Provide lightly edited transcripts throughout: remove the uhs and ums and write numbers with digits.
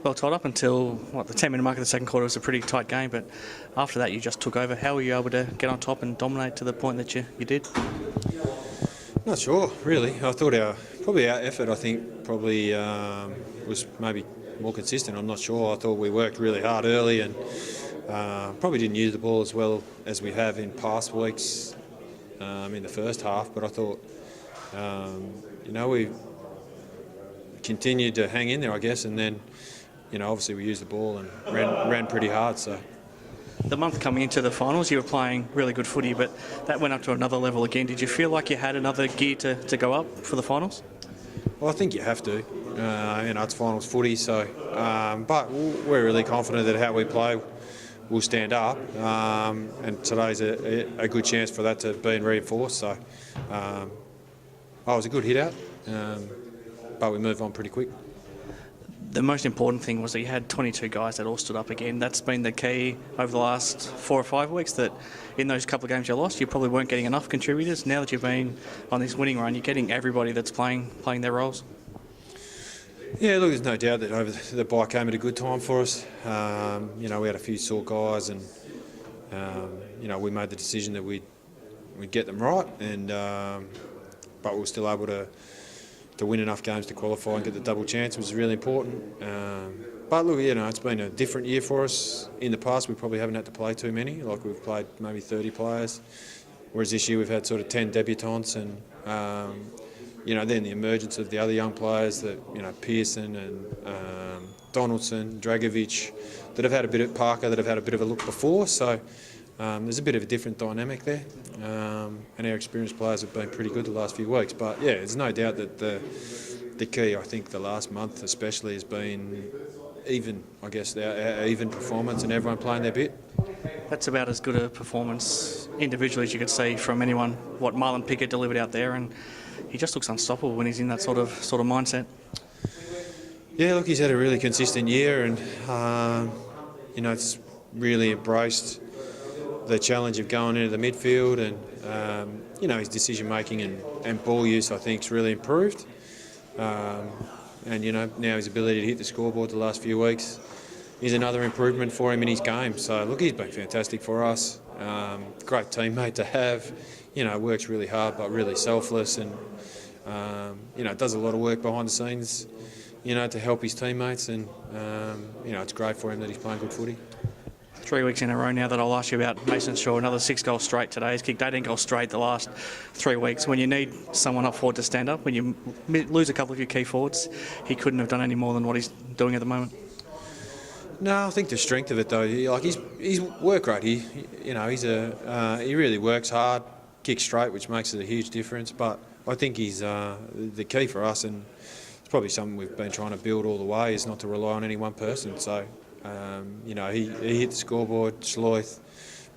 Well, Todd, up until the 10-minute mark of the second quarter was a pretty tight game, but after that you just took over. How were you able to get on top and dominate to the point that you did? Not sure, really. I thought our effort, was maybe more consistent. I'm not sure. I thought we worked really hard early and probably didn't use the ball as well as we have in past weeks in the first half. But I thought, we continued to hang in there, I guess, and then, obviously we used the ball and ran pretty hard. So. The month coming into the finals, you were playing really good footy, but that went up to another level again. Did you feel like you had another gear to go up for the finals? Well, I think you have to. It's finals footy, so. But we're really confident that how we play will stand up, and today's a good chance for that to be reinforced. So, it was a good hit out, but we moved on pretty quick. The most important thing was that you had 22 guys that all stood up again. That's been the key over the last 4 or 5 weeks, that in those couple of games you lost, you probably weren't getting enough contributors. Now that you've been on this winning run, you're getting everybody that's playing their roles. Yeah, look, there's no doubt that the bye came at a good time for us. We had a few sore guys and, we made the decision that we'd get them right, and but we were still able to win enough games to qualify and get the double chance was really important. But look, it's been a different year for us. In the past, we probably haven't had to play too many. Like, we've played maybe 30 players, whereas this year we've had sort of 10 debutants, and then the emergence of the other young players that Pearson and Donaldson, Dragovic, that have had a bit of Parker, that have had a bit of a look before. So there's a bit of a different dynamic there, and our experienced players have been pretty good the last few weeks. But yeah, there's no doubt that the key, I think, the last month especially, has been even. I guess our even performance and everyone playing their bit. That's about as good a performance individually as you could see from anyone. What Marlon Pickett delivered out there, and he just looks unstoppable when he's in that sort of mindset. Yeah, look, he's had a really consistent year, and it's really embraced the challenge of going into the midfield, and his decision making and ball use, I think, has really improved. And now his ability to hit the scoreboard the last few weeks is another improvement for him in his game. So look, he's been fantastic for us. Great teammate to have. Works really hard but really selfless, and does a lot of work behind the scenes, to help his teammates, and it's great for him that he's playing good footy. 3 weeks in a row now that I'll ask you about Mason Shaw. Another 6 goals straight today. He's kicked 18 goals straight the last 3 weeks. When you need someone up forward to stand up, when you lose a couple of your key forwards, he couldn't have done any more than what he's doing at the moment. No, I think the strength of it though, he's work rate. He really works hard, kicks straight, which makes it a huge difference. But I think he's the key for us, and it's probably something we've been trying to build all the way, is not to rely on any one person. So. He hit the scoreboard. Schloith,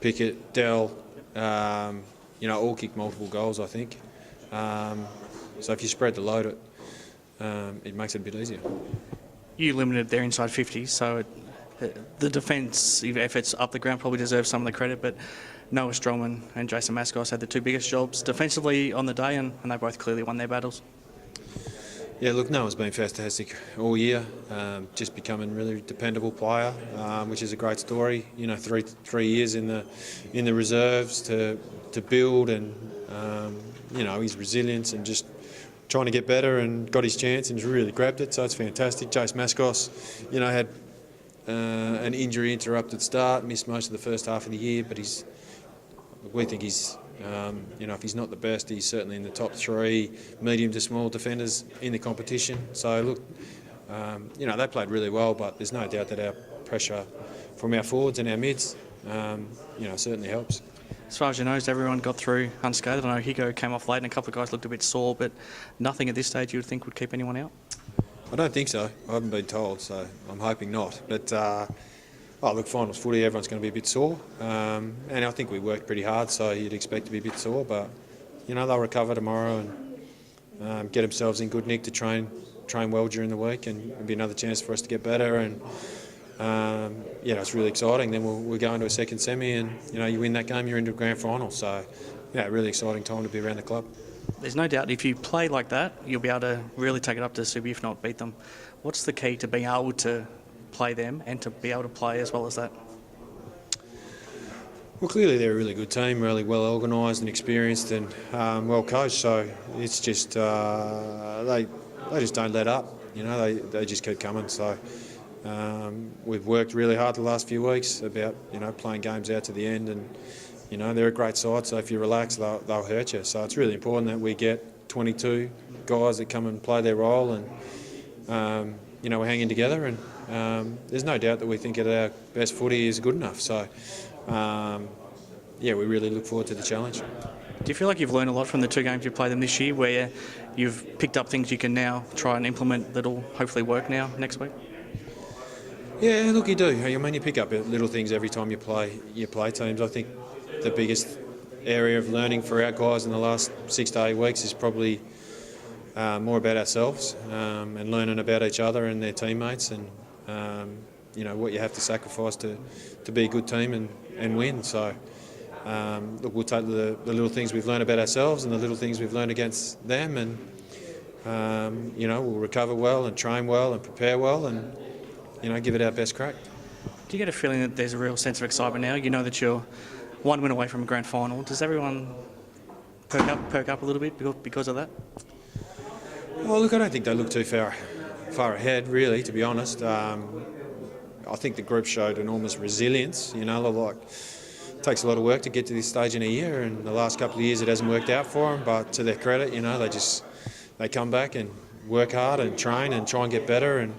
Pickett, Dell, all kicked multiple goals, I think. So if you spread the load, it makes it a bit easier. You limited their inside 50, so the defensive efforts up the ground probably deserve some of the credit, but Noah Stroman and Jason Mascos had the 2 biggest jobs defensively on the day, and they both clearly won their battles. Yeah, look, Noah's been fantastic all year, just becoming a really dependable player, which is a great story. 3 years in the reserves to build, and his resilience and just trying to get better, and got his chance and really grabbed it. So it's fantastic. Jace Mascos, had an injury interrupted start, missed most of the first half of the year, but we think he's. If he's not the best, he's certainly in the top 3 medium to small defenders in the competition. So look, they played really well, but there's no doubt that our pressure from our forwards and our mids, certainly helps. As far as you know, everyone got through unscathed. I know Higo came off late and a couple of guys looked a bit sore, but nothing at this stage you would think would keep anyone out? I don't think so. I haven't been told, so I'm hoping not. But look, finals footy, everyone's going to be a bit sore, and I think we worked pretty hard, so you'd expect to be a bit sore, but they'll recover tomorrow and get themselves in good nick to train well during the week, and it'll be another chance for us to get better. And it's really exciting. Then we'll go into a second semi, and you win that game, you're into a grand final. So really exciting time to be around the club. There's no doubt if you play like that, you'll be able to really take it up to Subi, if not beat them. What's the key to being able to play them and to be able to play as well as that? Well, clearly they're a really good team, really well organised and experienced and well coached. So it's just they just don't let up. You know, they just keep coming. So we've worked really hard the last few weeks about playing games out to the end, and they're a great side. So if you relax, they'll hurt you. So it's really important that we get 22 guys that come and play their role, and we're hanging together. And there's no doubt that we think that our best footy is good enough. So. We really look forward to the challenge. Do you feel like you've learned a lot from the 2 games you played them this year, where you've picked up things you can now try and implement that'll hopefully work now next week? Yeah, look, you do. I mean, you pick up little things every time you play teams. I think the biggest area of learning for our guys in the last 6 to 8 weeks is probably more about ourselves and learning about each other and their teammates, and what you have to sacrifice to be a good team and win. So look, we'll take the little things we've learned about ourselves and the little things we've learned against them, and we'll recover well and train well and prepare well, and give it our best crack. Do you get a feeling that there's a real sense of excitement now? You know that you're 1 win away from a grand final. Does everyone perk up a little bit because of that? Well, look, I don't think they look too far ahead, really, to be honest. I think the group showed enormous resilience. It takes a lot of work to get to this stage in a year, and the last couple of years it hasn't worked out for them. But to their credit, they come back and work hard and train and try and get better. And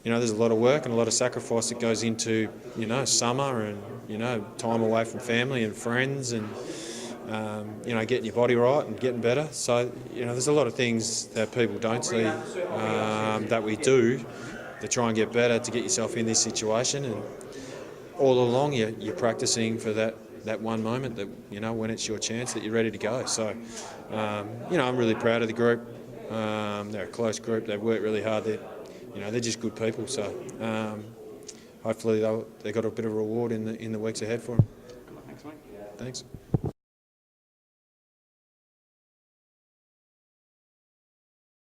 there's a lot of work and a lot of sacrifice that goes into summer and time away from family and friends, and getting your body right and getting better. So there's a lot of things that people don't see that we do to try and get better to get yourself in this situation. And all along you're practicing for that one moment that when it's your chance that you're ready to go. So I'm really proud of the group. They're a close group. They've worked really hard. They're just good people. So hopefully they got a bit of reward in the weeks ahead for them. Thanks, mate. Thanks.